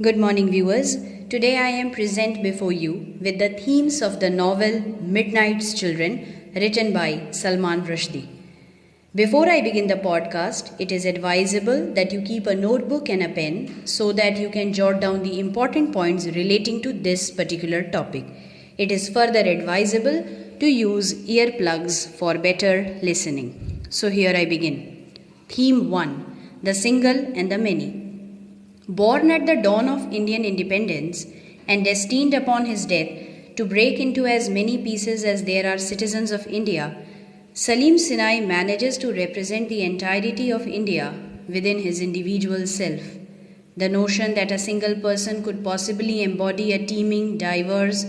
Good morning, viewers. Today I am present before you with the themes of the novel Midnight's Children, written by Salman Rushdie. Before I begin the podcast, it is advisable that you keep a notebook and a pen so that you can jot down the important points relating to this particular topic. It is further advisable to use earplugs for better listening. So here I begin. Theme 1: The Single and the Many. Born at the dawn of Indian independence and destined upon his death to break into as many pieces as there are citizens of India, Salim Sinai manages to represent the entirety of India within his individual self. The notion that a single person could possibly embody a teeming, diverse,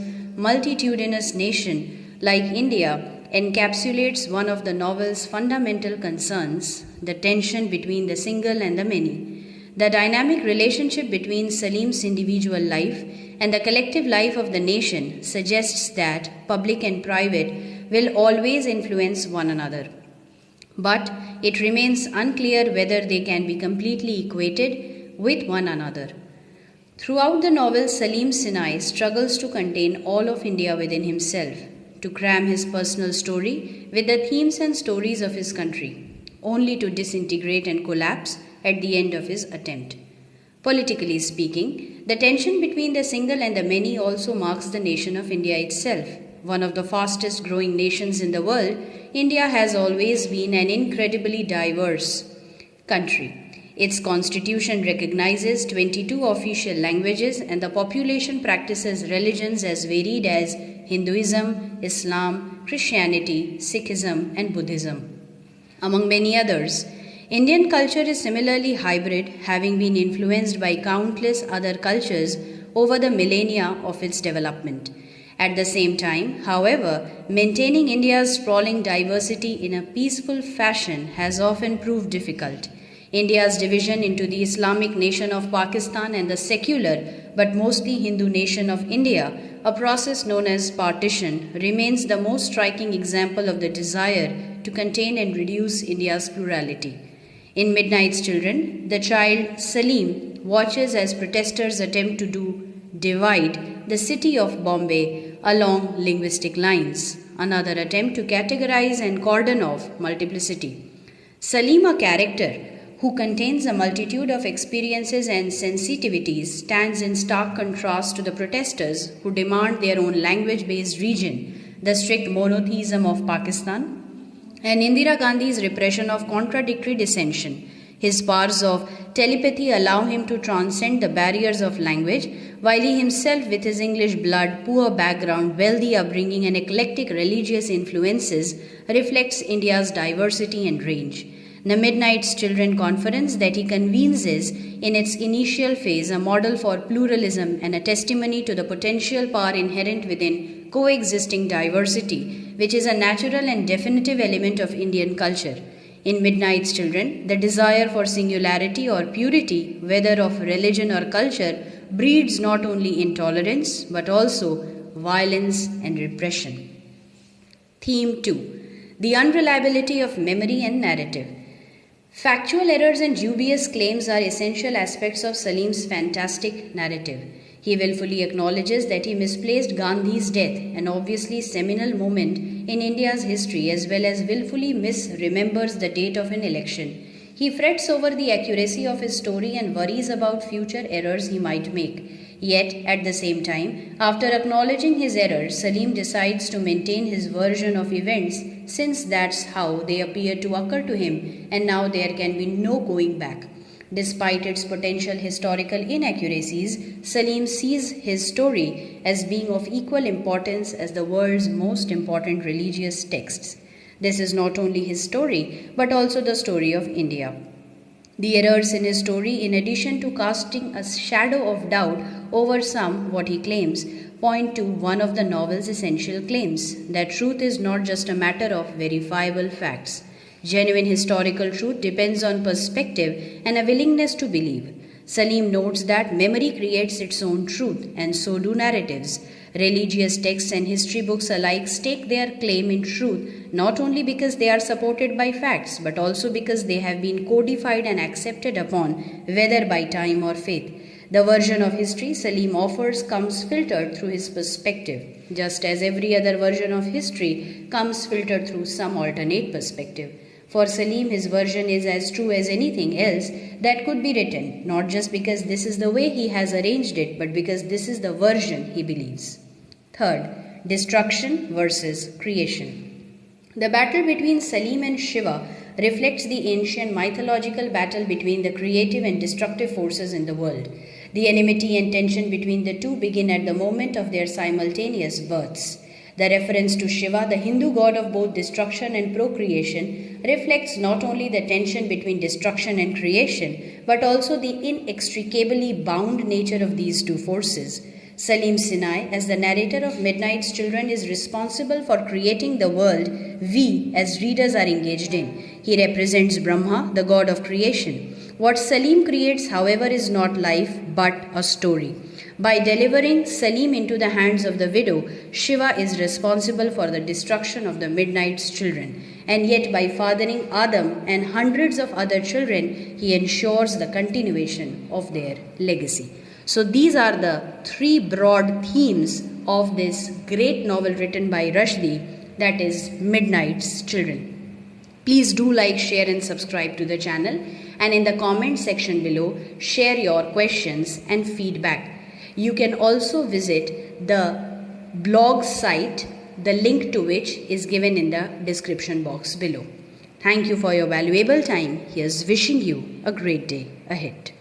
multitudinous nation like India encapsulates one of the novel's fundamental concerns: the tension between the single and the many. The dynamic relationship between Salim's individual life and the collective life of the nation suggests that public and private will always influence one another. But it remains unclear whether they can be completely equated with one another. Throughout the novel, Salim Sinai struggles to contain all of India within himself, to cram his personal story with the themes and stories of his country, only to disintegrate and collapse at the end of his attempt. Politically speaking, the tension between the single and the many also marks the nation of India itself. One of the fastest growing nations in the world, India has always been an incredibly diverse country. Its constitution recognizes 22 official languages, and the population practices religions as varied as Hinduism, Islam, Christianity, Sikhism, and Buddhism, among many others. Indian culture is similarly hybrid, having been influenced by countless other cultures over the millennia of its development. At the same time, however, maintaining India's sprawling diversity in a peaceful fashion has often proved difficult. India's division into the Islamic nation of Pakistan and the secular but mostly Hindu nation of India, a process known as partition, remains the most striking example of the desire to contain and reduce India's plurality. In Midnight's Children, the child Salim watches as protesters attempt to divide the city of Bombay along linguistic lines, another attempt to categorize and cordon off multiplicity. Salim, a character who contains a multitude of experiences and sensitivities, stands in stark contrast to the protesters who demand their own language-based region, the strict monotheism of Pakistan, and Indira Gandhi's repression of contradictory dissension. His powers of telepathy allow him to transcend the barriers of language, while he himself, with his English blood, poor background, wealthy upbringing, and eclectic religious influences, reflects India's diversity and range. The Midnight's Children conference that he convenes is, in its initial phase, a model for pluralism and a testimony to the potential power inherent within coexisting diversity, which is a natural and definitive element of Indian culture. In Midnight's Children, the desire for singularity or purity, whether of religion or culture, breeds not only intolerance but also violence and repression. Theme 2: The Unreliability of Memory and Narrative. Factual errors and dubious claims are essential aspects of Salim's fantastic narrative. He willfully acknowledges that he misplaced Gandhi's death, an obviously seminal moment in India's history, as well as willfully misremembers the date of an election. He frets over the accuracy of his story and worries about future errors he might make. Yet, at the same time, after acknowledging his errors, Salim decides to maintain his version of events, since that's how they appear to occur to him, and now there can be no going back. Despite its potential historical inaccuracies, Salim sees his story as being of equal importance as the world's most important religious texts. This is not only his story, but also the story of India. The errors in his story, in addition to casting a shadow of doubt over some, what he claims, point to one of the novel's essential claims, that truth is not just a matter of verifiable facts. Genuine historical truth depends on perspective and a willingness to believe. Salim notes that memory creates its own truth, and so do narratives. Religious texts and history books alike stake their claim in truth, not only because they are supported by facts, but also because they have been codified and accepted upon, whether by time or faith. The version of history Salim offers comes filtered through his perspective, just as every other version of history comes filtered through some alternate perspective. For Salim, his version is as true as anything else that could be written, not just because this is the way he has arranged it, but because this is the version he believes. Third, destruction versus creation. The battle between Salim and Shiva reflects the ancient mythological battle between the creative and destructive forces in the world. The enmity and tension between the two begin at the moment of their simultaneous births. The reference to Shiva, the Hindu god of both destruction and procreation, reflects not only the tension between destruction and creation, but also the inextricably bound nature of these two forces. Salim Sinai, as the narrator of Midnight's Children, is responsible for creating the world we, as readers, are engaged in. He represents Brahma, the god of creation. What Salim creates, however, is not life but a story. By delivering Salim into the hands of the widow, Shiva is responsible for the destruction of the Midnight's Children. And yet, by fathering Adam and hundreds of other children, he ensures the continuation of their legacy. So these are the three broad themes of this great novel written by Rushdie, that is Midnight's Children. Please do like, share and subscribe to the channel, and in the comment section below, share your questions and feedback. You can also visit the blog site, the link to which is given in the description box below. Thank you for your valuable time. Here's wishing you a great day ahead.